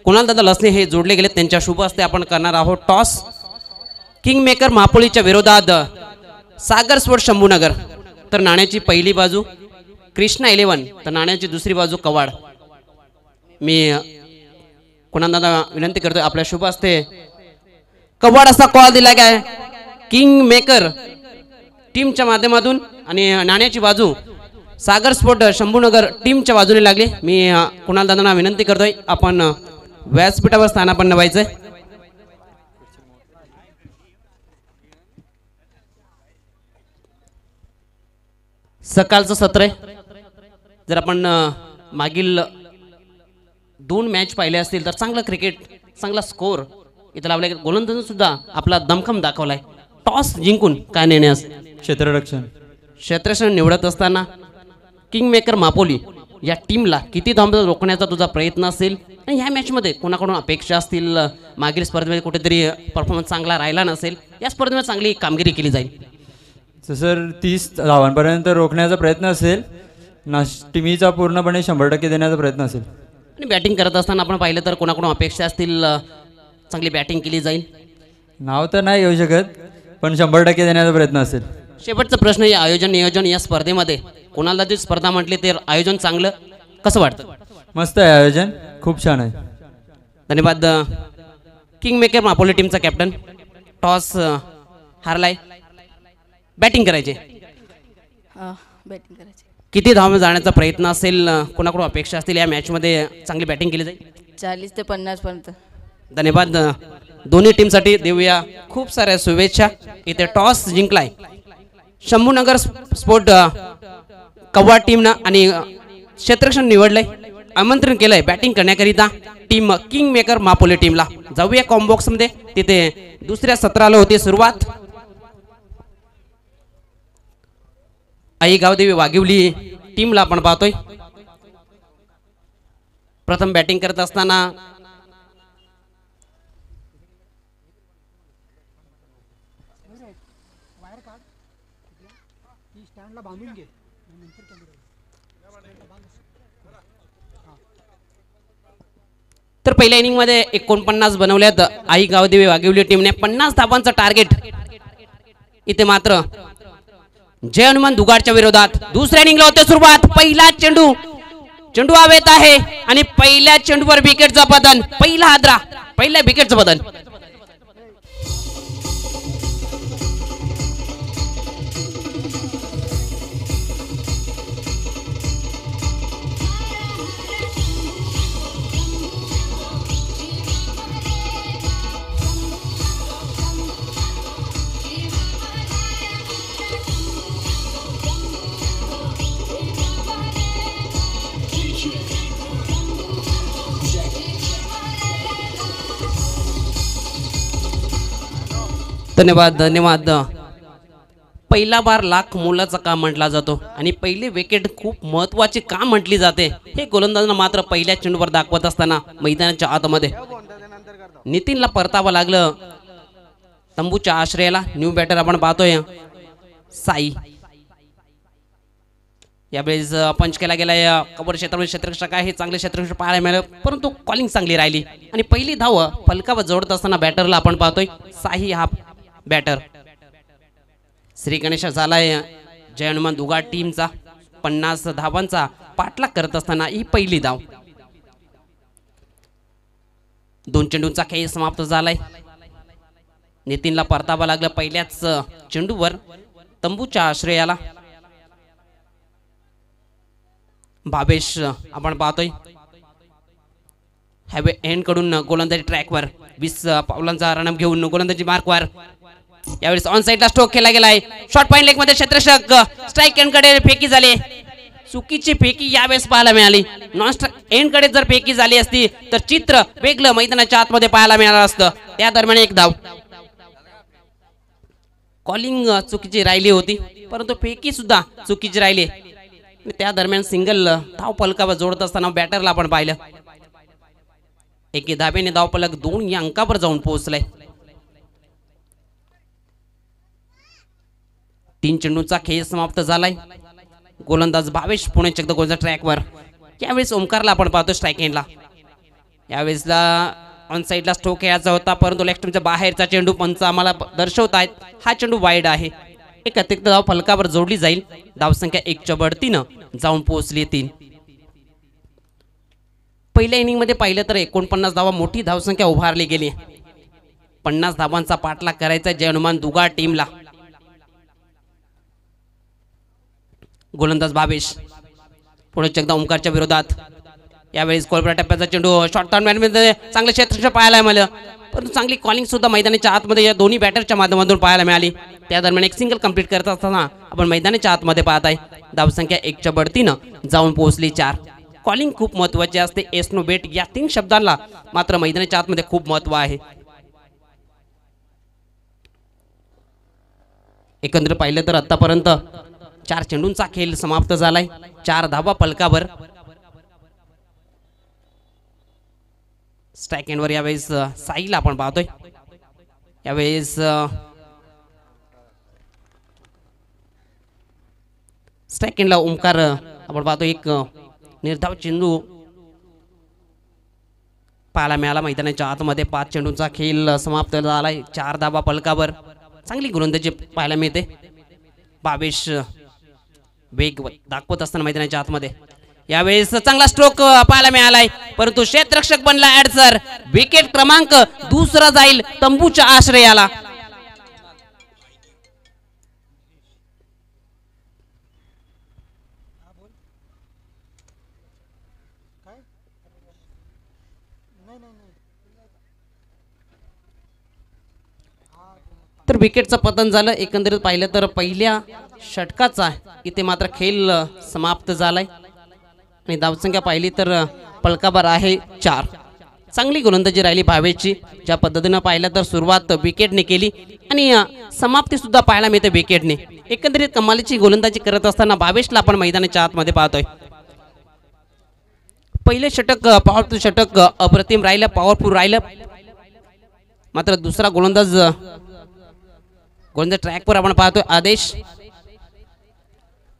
कुणाल दादा लसणे हे जोडले गेले. त्यांच्या शुभ हस्ते आपण करणार आहोत टॉस. किंग मेकर महापोलीच्या विरोधात सागर स्पोर्ट शंभूनगर. तर नाण्याची पहिली बाजू कृष्णा 11, तर नाण्याची दुसरी बाजू कवाड. मी कुणाल दादा विनंती करतोय आपल्या शुभ हस्ते कवाड असा कॉल दिला काय किंग मेकर टीमच्या माध्यमातून आणि नाण्याची बाजू सागर स्पोर्ट शंभूनगर टीमच्या बाजूने लागली. मी कुणाल दादांना विनंती करतोय आपण व्यासपीठावर स्थानापन्न व्हायचंय. सकाळचं सत्र आहे. जर आपण मागील 2 मॅच पाहिले असतील तर चांगलं क्रिकेट, चांगला स्कोर इथं लावलाय. गोलंदाजांनी सुद्धा आपला दमखम दाखवलाय. टॉस जिंकून काय निर्णय क्षेत्ररक्षण निवडत असताना किंग मेकर मापोली या टीमला किती धावा रोखण्याचा तुझा प्रयत्न असेल आणि ह्या मॅचमध्ये कोणाकडून अपेक्षा असतील, मागील स्पर्धेमध्ये कुठेतरी परफॉर्मन्स चांगला राहिला नसेल, या स्पर्धेमध्ये चांगली कामगिरी केली जाईल. सर 30 धावांपर्यंत रोखण्याचा प्रयत्न असेल ना, टीमीचा पूर्णपणे 100% देण्याचा प्रयत्न असेल. आणि बॅटिंग करत असताना आपण पाहिलं तर कोणाकडून अपेक्षा असतील चांगली बॅटिंग केली जाईल. नाव तर नाही येऊ शकत, पण 100% देण्याचा प्रयत्न असेल. शेवटचा प्रश्न या आयोजन नियोजन या स्पर्धेमध्ये कोणाला ती स्पर्धा म्हटली तर आयोजन चांगलं कसं वाटतं? मस्त आहे आयोजन, खूप छान आहे. धन्यवाद. किंग मेकर मापोली टीमचा कॅप्टन. टॉस हारलाय, बॅटिंग करायचे. बॅटिंग करायची. किती धावा जाण्याचा प्रयत्न असेल, कोणाकडून अपेक्षा असतील या मॅचमध्ये चांगली बॅटिंग केली जाईल? 40 ते 50 पर्यंत. धन्यवाद. दोन्ही टीमसाठी देऊया खूप साऱ्या शुभेच्छा. इथे टॉस जिंकलाय शंभूनगर स्पोर्ट कव्वाड टीमनं आणि क्षेत्ररक्षण निवडलंय, आमंत्रण केलंय बॅटिंग करण्याकरिता टीम किंग मेकर मापोली टीमला. जाऊया कॉम्बॉक्स मध्ये. तिथे दुसऱ्या सत्राला होती सुरुवात. आई गावदेवी वाघिवली टीमला आपण पाहतोय. प्रथम बॅटिंग करत असताना तर पहिल्या इनिंग मध्ये 49 बनवल्यात आई गावदेवी वाघिवली टीमने. 50 धावांचं टार्गेट. इथे मात्र जय हनुमान दुगाडच्या विरोधात दुसऱ्या इनिंगला होते सुरुवात. पहिला चेंडू हवेत आहे आणि पहिल्या चेंडूवर विकेटचं बदन. पहिला हादरा, पहिल्या विकेटचं बदन. धन्यवाद. पहिला बार लाख मोलाचा का म्हटला जातो आणि पहिली विकेट खूप महत्वाची का म्हटली जाते हे गोलंदाजांना मात्र पहिल्या चेंडूवर दाखवत असताना मैदानाच्या आतमध्ये नितीनला परतावं लागलं. तंबूच्या आश्रयाला न्यू बॅटर आपण पाहतोय साई. यावेळेस पंच केला गेलाय. कबर क्षेत्रामध्ये क्षेत्ररक्षक आहे, चांगले क्षेत्ररक्षक पाहायला मिळालं, परंतु कॉलिंग चांगली राहिली आणि पहिली धाव फलकावर जोडत असताना बॅटरला आपण पाहतोय साई हा बॅटर. श्री गणेश झालाय जय हनुमान दुगाड टीमचा. 50 धावांचा पाठलाग करत असताना ही पहिली धाव. 2 चेंडूंचा खेळ समाप्त झालाय. नितीनला परतावा लागलं पहिल्याच चेंडूवर तंबूच्या आश्रयाला. भावेश आपण पाहतोय हॅवे एंड कडून गोलंदाजी ट्रॅकवर 20 पावलांचा रनअप घेऊन गोलंदाजी मार्कवर. यावेळेस ऑन साइडला स्ट्रोक केला गेलाय. शॉर्ट पॉइंट लेग मध्ये क्षेत्ररक्षक स्ट्राइक एंड कडे फेकी झाली. चुकीची फेकी यावेळेस पाहायला मिळाली. नॉन स्ट्राइक एंड कडे जर फेकी झाली असती तर चित्र वेगळं मैदानाच्या आतमध्ये पाहायला मिळालं असतं. त्या दरम्यान एक धाव. कॉलिंग चुकीची राहिली होती, परंतु फेकी सुद्धा चुकीची राहिली. त्या दरम्यान सिंगल धाव फलकावर जोडत असताना बॅटरला आपण पाहिलं. एके धाब्याने धाव फलक 2 या अंकावर जाऊन पोहोचलाय. 3 चेंडूचा खेळ समाप्त झालाय. गोलंदाज भावेश पुणे चक्द गोलच्या ट्रॅकवर. यावेळेस ओमकारला आपण पाहतो स्ट्राईक एंडला. यावेळेसला ऑन साईडला स्ट्रोक खेळायचा होता, परंतु लेग स्टंपच्या बाहेरचा चेंडू पंच आम्हाला दर्शवत आहेत. हा चेंडू वाईड आहे. एक अतिरिक्त धाव फलकावर जोडली जाईल. धावसंख्या 1च्या बढतीनं जाऊन पोहोचली 3. पहिल्या इनिंग मध्ये पाहिलं तर 49 धावा मोठी धावसंख्या उभारली गेली. 50 धावांचा पाठलाग करायचा जय हनुमान दुगाड टीमला. गोलंदाज भावेश पुढे एकदा ओमकारच्या विरोधात. यावेळेस कोलब्रा टप्प्याचा चेंडू शॉर्ट टर्न मध्ये चांगलं क्षेत्ररक्षण पाहायला मिळालं, परंतु चांगली कॉलिंग सुद्धा मैदानाच्या आतमध्ये या दोन्ही बॅटरच्या माध्यमातून पाहायला मिळाली. त्या दरम्यान एक सिंगल कंप्लीट करत असताना आपण मैदानाच्या आतमध्ये पाहत आहे. धावसंख्या 1च्या बढतीनं जाऊन पोहोचली 4. कॉलिंग खूप महत्त्वाची असते. एस नो बेट या 3 शब्दांना मात्र मैदानाच्या आतमध्ये खूप महत्त्व आहे. एकंदरीत पाहिलं तर आतापर्यंत 4 चेंडूंचा खेळ समाप्त झालाय. 4 धावा फलकावर. स्ट्राईक एंडवर यावेळेस साईला आपण पाहतोय. यावेळेस स्ट्राईक एंडला ओमकार आपण पाहतो. एक निर्धाव चेंडू पाहायला मिळाला मैदानाच्या आतमध्ये. 5 चेंडूंचा खेळ समाप्त झालाय. 4 धावा फलकावर. चांगली गोलंदाजी पाहायला मिळते. भावेश वेग दाखवत असताना मैदानाच्या आतमध्ये. यावेळेस चांगला स्ट्रोक पाहायला मिळालाय, परंतु क्षेत्ररक्षक बनला ऍडसर. विकेट क्रमांक 2 जाईल तंबूच्या आश्रयाला. तर विकेटचं पतन झालं. एकंदरीत पाहिलं तर पहिल्या षटकाचा इथे मात्र खेळ समाप्त झालाय आणि धावसंख्या पाहिली तर फलकावर आहे 4. चांगली गोलंदाजी राहिली भावेशची. ज्या पद्धतीनं पाहिलं तर सुरुवात विकेटने केली आणि समाप्ती सुद्धा पाहायला मिळते विकेटने. एकंदरीत कमालीची गोलंदाजी करत असताना भावेशला आपण मैदानाच्या आतमध्ये पाहतोय. पहिले षटक पॉवरफुल षटक अप्रतिम राहिलं, पॉवरफुल राहिलं, मात्र दुसरा गोलंदाज ट्रॅकवर आपण पाहतोय आदेश.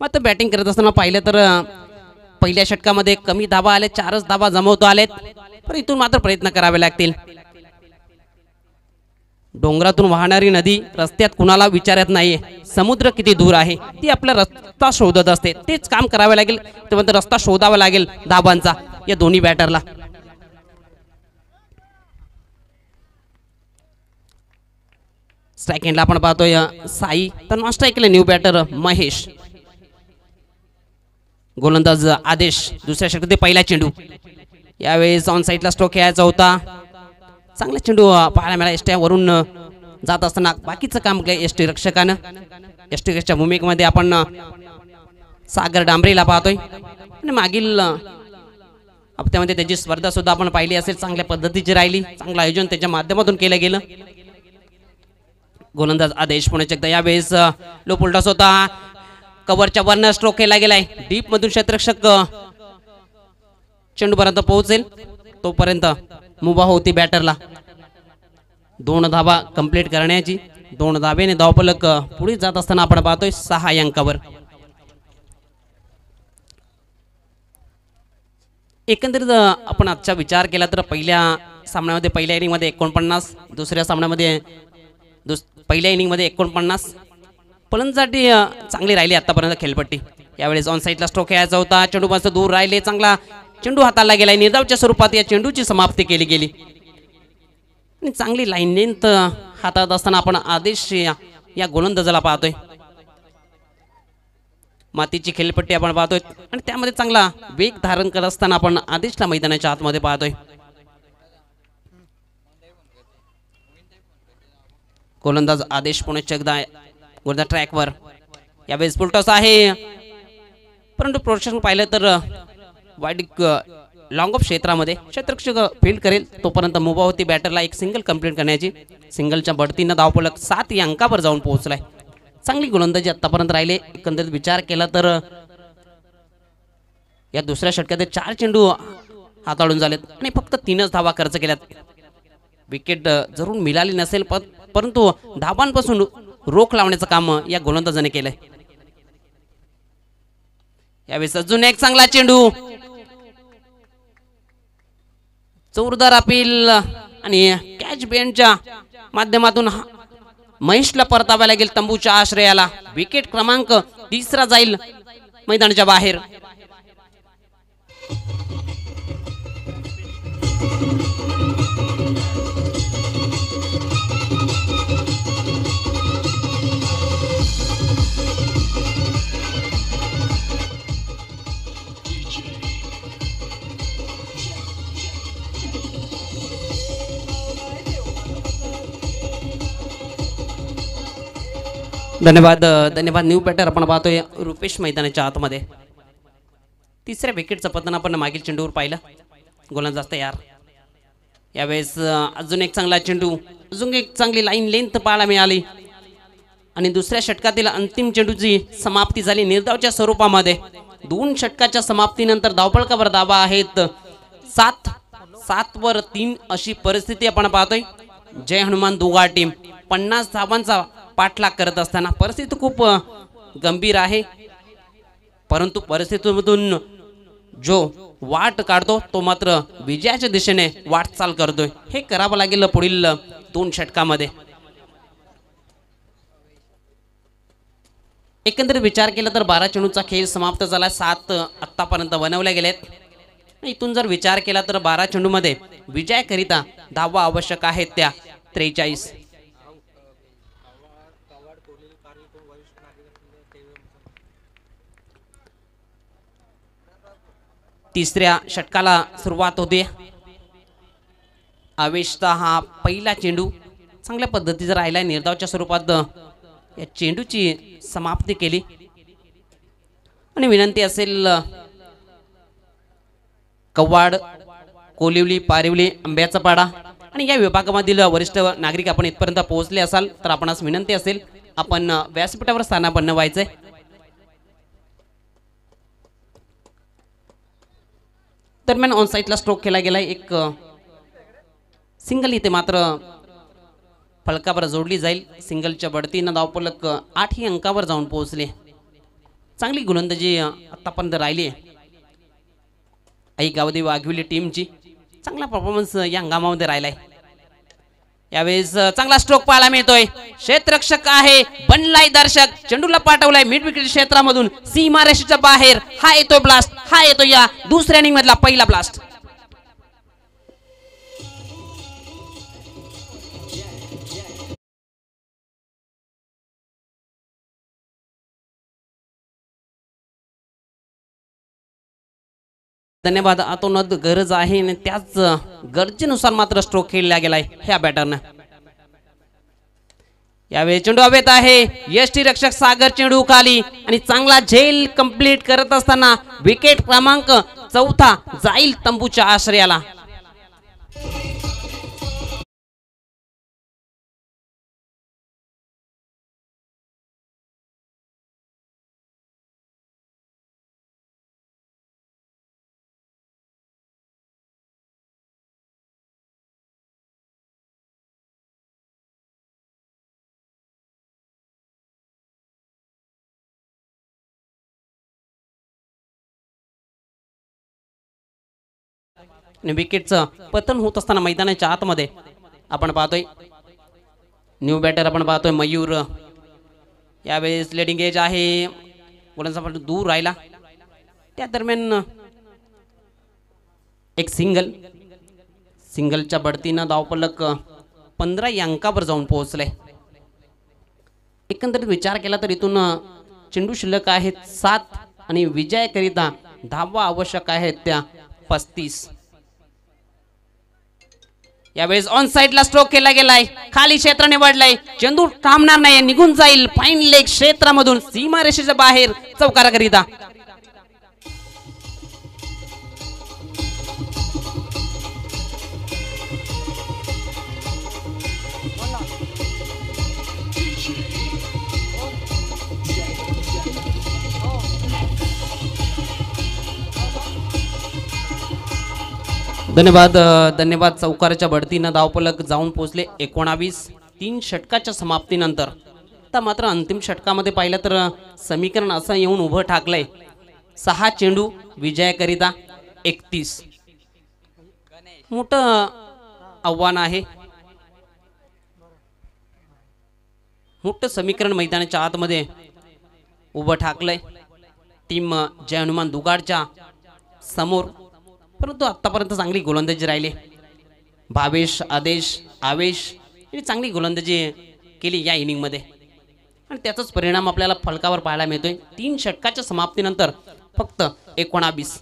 मात्र बॅटिंग करत असताना पाहिलं तर पहिल्या षटकामध्ये कमी धावा आले, 4च धावा जमवतो आलेत, पण इथून मात्र प्रयत्न करावे लागतील. डोंगरातून वाहणारी नदी रस्त्यात कुणाला विचारत नाहीये. समुद्र किती दूर आहे ती आपला रस्ता शोधत असते. तेच काम करावे लागेल. तेव्हा रस्ता शोधावा लागेल धाबांचा या दोन्ही बॅटरला. स्ट्राईक एंडला आपण पाहतोय साई. तर नॉन स्ट्राईकला न्यू बॅटर महेश. गोलंदाज आदेश. दुसऱ्या षटकात पहिला चेंडू. यावेळेस ऑन साईडला स्ट्रोक खेळायचा होता. चांगला चेंडू पाहायला मिळाला. एसटीवरून जात असताना बाकीचं काम केलं एसटी रक्षकानं. एसटी रक्षकाच्या भूमिकेमध्ये आपण सागर डांबरेला पाहतोय आणि मागील हप्त्यामध्ये त्याची स्पर्धा सुद्धा आपण पाहिली असेल. चांगल्या पद्धतीची राहिली. चांगलं आयोजन त्याच्या माध्यमातून केलं गेलं. गोलंदाज आदेश पुणे एकदा. यावेळेस लो पुलटॉस होता. कव्हरच्या वरनं स्ट्रोक केला गेलाय. डीप मधून क्षेत्ररक्षक चेंडूपर्यंत पोहोचेल तोपर्यंत मुभा होती बॅटरला. 2 धावा कंप्लीट करण्याची. 2 धावेने धावफलक पुढे जात असताना आपण पाहतोय 6 अंकावर. एकंदरीत आपण आजचा विचार केला तर पहिल्या सामन्यामध्ये पहिल्या इनिंगमध्ये 49, दुसऱ्या सामन्यामध्ये पहिल्या इनिंगमध्ये 49. फलंदाजी चांगली राहिली आतापर्यंत खेळपट्टी. यावेळेस ऑन साईडला स्ट्रोक खेळायचा होता. चेंडू पासून दूर राहिले. चांगला चेंडू हाताला गेलाय. निर्धावच्या स्वरूपात या चेंडूची समाप्ती केली गेली आणि चांगली लाईन लेंथ हातात असताना आपण आदेश या गोलंदाजाला पाहतोय. मातीची खेळपट्टी आपण पाहतोय आणि त्यामध्ये चांगला वेग धारण करत असताना आपण आदेशला मैदानाच्या आतमध्ये पाहतोय. गोलंदाज आदेश पुणे एकदा गोलंदाज ट्रॅकवर. यावेळेस फुलटॉस आहे, परंतु प्रोटेक्शन पाहिलं तर वाईड लॉंग ऑफ क्षेत्रामध्ये क्षेत्ररक्षक फील्ड करेल तोपर्यंत मुभा होती बॅटरला एक सिंगल कंप्लीट करण्याची. सिंगलच्या बढतीनं धावफलक 7 या अंकावर जाऊन पोहोचलाय. चांगली गोलंदाजी आतापर्यंत राहिले. एकंदरीत विचार केला तर या दुसऱ्या षटकात 4 चेंडू हाताळून झालेत आणि फक्त 3च धावा खर्च केल्यात. विकेट जरूर मिळाली नसेल परंतु धावांपासून रोख लावण्याचं काम या गोलंदाजाने केलंय. यावेळेस अजून एक चांगला चेंडू, जोरदार अपील आणि कॅच बेंडच्या माध्यमातून महेशला परतावा लागेल तंबूच्या आश्रयाला. विकेट क्रमांक 3 जाईल मैदानाच्या बाहेर. धन्यवाद धन्यवाद. न्यू बॅटर आपण पाहतोय रुपेश मैदानाच्या आतमध्ये. 3ऱ्या विकेटचं पतन आपण मागील चेंडूवर पाहिलं. गोलंदाज तयार. यावेळेस अजून एक चांगला चेंडू, अजून एक चांगली लाईन लेंथ पाहायला मिळाली आणि दुसऱ्या षटकातील अंतिम चेंडूची समाप्ती झाली निर्धावाच्या स्वरूपामध्ये. 2 षटकाच्या समाप्तीनंतर धावपळकावर धावा आहेत 7 वर 3 अशी परिस्थिती आपण पाहतोय. जय हनुमान दुगाड टीम 50 धावांचा पाठलाग करत असताना परिस्थिती खूप गंभीर आहे, परंतु परिस्थितीमधून जो वाट काढतो तो मात्र विजयाच्या दिशेने वाटचाल करतोय. हे करावं लागेल पुढील 2 षटकामध्ये. एकंदरीत विचार केला तर 12 चेंडूचा खेळ समाप्त झाला. 7 आतापर्यंत बनवले गेलेत. इथून जर विचार केला तर 12 चेंडूमध्ये विजयाकरिता धावा आवश्यक आहेत त्या 43. तिसऱ्या षटकाला सुरुवात होते. आवेशचा हा पहिला चेंडू चांगल्या पद्धतीचा राहिला. निर्धावाच्या स्वरूपात या चेंडूची समाप्ती केली आणि विनंती असेल कव्वाड, कोलिवली, पारिवली, आंब्याचा पाडा आणि या विभागामधील वरिष्ठ नागरिक आपण इथपर्यंत पोहोचले असाल तर आपणास विनंती असेल आपण व्यासपीठावर स्थानापन्न व्हायचंय. दरम्यान ऑन साईडला स्ट्रोक केला गेला. एक सिंगल इथे मात्र फलकावर जोडली जाईल. सिंगलच्या बढतीनं धावफलक 8 अंकावर जाऊन पोहोचले. चांगली गोलंदाजी आतापर्यंत राहिली आहे आई गावदेवी वाघविली टीमची. चांगला परफॉर्मन्स या हंगामामध्ये राहिलाय. यावेळेस चांगला स्ट्रोक पाहायला मिळतोय. क्षेत्ररक्षक आहे, बनलाय दर्शक, चेंडूला पाठवलाय मिड विकेट क्षेत्रामधून सीमारेषेच्या बाहेर. हा येतोय ब्लास्ट, हा येतो या दुसऱ्या इनिंग मधला पहिला ब्लास्ट. धन्यवाद. आतोनात गरज आहे आणि त्याच गरजेनुसार मात्र स्ट्रोक खेळला गेलाय ह्या बॅटरनं. यावेळी चेंडू हवेत आहे. यष्टी रक्षक सागर चेंडू खाली आणि चांगला झेल कंप्लीट करत असताना विकेट क्रमांक 4 जाईल तंबूच्या आश्रयाला. विकेटचं पतन होत असताना मैदानाच्या आतमध्ये आपण पाहतोय न्यू बॅटर आपण पाहतोय मयूर. यावेळेस लेडिंग एज आहे, गोलंदाजापासून दूर राहिला. त्या दरम्यान एक सिंगलच्या बढतीनं धावफलक 15 या अंकावर जाऊन पोहोचले. एकंदरीत विचार केला तर इथून चेंडू शिल्लक आहेत 7 आणि विजयाकरिता धावा आवश्यक आहेत त्या 35. यावेळेस ऑन साइडला स्ट्रोक केला गेलाय. खाली क्षेत्र निवडलाय. चेंडू थांबणार नाही, निघून जाईल फाईन लेग क्षेत्रामधून सीमारेषेच्या बाहेर चौकाराकरिता. धन्यवाद चौकाराच्या बढतीनं धावफलक जाऊन पोहोचले 19. 3 षटकाच्या समाप्तीनंतर आता मात्र अंतिम षटकामध्ये पाहिलं तर समीकरण असं येऊन उभं ठाकलंय 6 चेंडू विजयाकरिता 31. मोठं आव्हान आहे. मोठं समीकरण मैदानाच्या आतमध्ये उभं ठाकलंय टीम जय हनुमान दुगाडच्या समोर. परंतु आतापर्यंत चांगली गोलंदाजी राहिली. भावेश आदेश आवेश यांनी चांगली गोलंदाजी केली या इनिंगमध्ये आणि त्याचाच परिणाम आपल्याला फलकावर पाहायला मिळतोय. 3 षटकाच्या समाप्तीनंतर फक्त 19.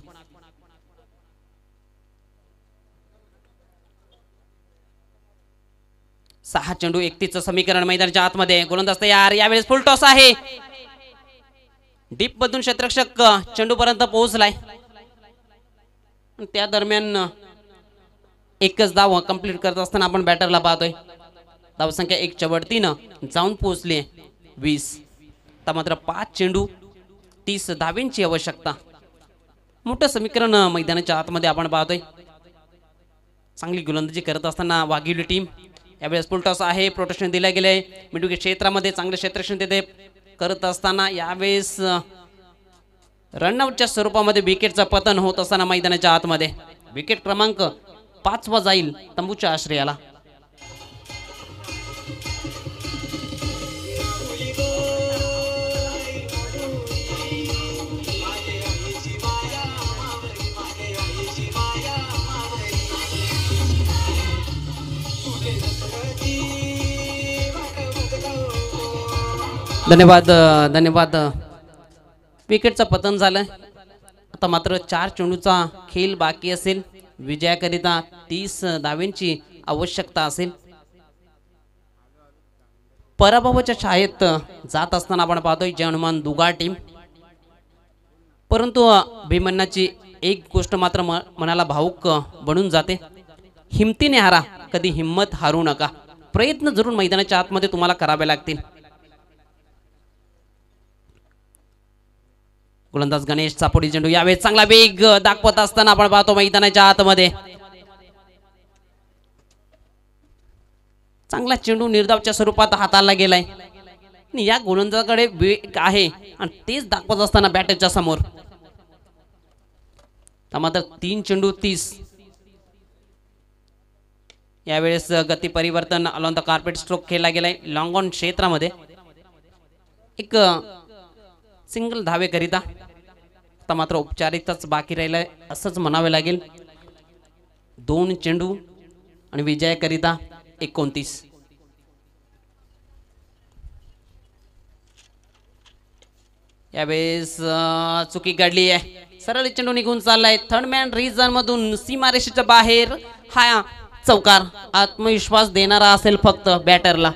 सहा चेंडू 31चं समीकरण मैदानाच्या आतमध्ये. गोलंदाज तयार. यावेळेस फुल टॉस आहे. डीप मधून क्षेत्ररक्षक चेंडूपर्यंत पोहोचलाय. त्या दरम्यान एकच धाव कंप्लीट करत असताना आपण बॅटरला पाहतोय. धावसंख्या 1च्या वरतीनं जाऊन पोहोचली 20. आता मात्र 5 चेंडू 30 धावेंची आवश्यकता. मोठं समीकरण मैदानाच्या आतमध्ये आपण पाहतोय. चांगली गोलंदाजी करत असताना वाघिवली टीम. यावेळेस फुल टॉस आहे. प्रोटेक्शन दिलं गेलंय मिडविकेट क्षेत्रामध्ये. चांगलं क्षेत्ररक्षण तिथे करत असताना यावेळेस रनआउटच्या स्वरूपामध्ये विकेटचं पतन होत असताना मैदानाच्या आतमध्ये विकेट क्रमांक 5 जाईल तंबूच्या आश्रयाला. धन्यवाद. विकेटचं पतन झालं. आता मात्र 4 चेंडूचा खेळ बाकी असेल. विजयाकरिता 30 धावेंची आवश्यकता असेल. पराभवाच्या छायेत जात असताना आपण पाहतोय जय हनुमान दुगाड टीम. परंतु भीमन्नाची एक गोष्ट मात्र मनाला भावूक बनून जाते. हिमतीने हारा, कधी हिम्मत हारू नका. प्रयत्न जरूर मैदानाच्या आतमध्ये तुम्हाला करावे लागतील. गोलंदाज गणेश चापोडी चेंडू. यावेळेस चांगला वेग दाखवत असताना आपण पाहतो मैदानाच्या आतमध्ये चांगला चेंडू निर्धावच्या स्वरूपात हाताळला गेलाय. या गोलंदाजाकडे वेग आहे आणि तेच दाखवत असताना बॅटरच्या समोर. मात्र 3 चेंडू 30. यावेळेस गती परिवर्तन अलॉन द कार्पेट स्ट्रोक खेळला गेलाय लॉंग ऑन क्षेत्रामध्ये. एक सिंगल धावे करिता. आता मात्र औपचारिकताच बाकी राहिलाय असंच म्हणावे लागेल. 2 चेंडू आणि विजयाकरिता 29. यावेळेस चुकी घडली आहे. सरळ चेंडू निघून चाललाय थर्ड मॅन रिजन मधून सीमारेषेच्या बाहेर. हा चौकार आत्मविश्वास देणारा असेल फक्त बॅटरला.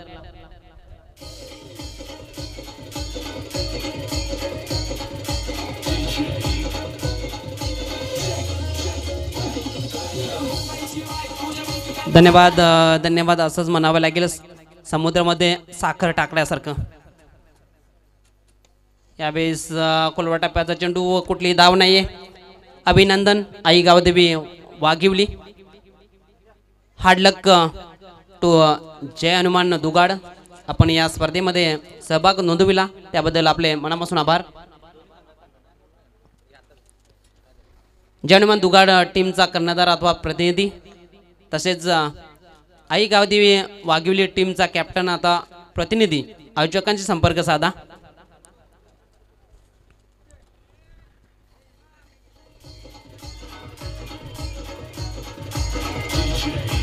धन्यवाद असंच म्हणावं लागेल. समुद्रामध्ये साखर टाकल्यासारखं. यावेळेस कोलवा टप्प्याचा चेंडू. कुठली धाव नाहीये. अभिनंदन आई गावदेवी वाघिवली. हार्डलक टू जय हनुमान दुगाड. आपण या स्पर्धेमध्ये सहभाग नोंदविला त्याबद्दल आपले मनापासून आभार. जय हनुमान दुगाड टीमचा कर्णधार अथवा प्रतिनिधी तसेच आई गावदेवी वाघिवली टीमचा कॅप्टन आता प्रतिनिधी आयोजकांशी संपर्क साधा.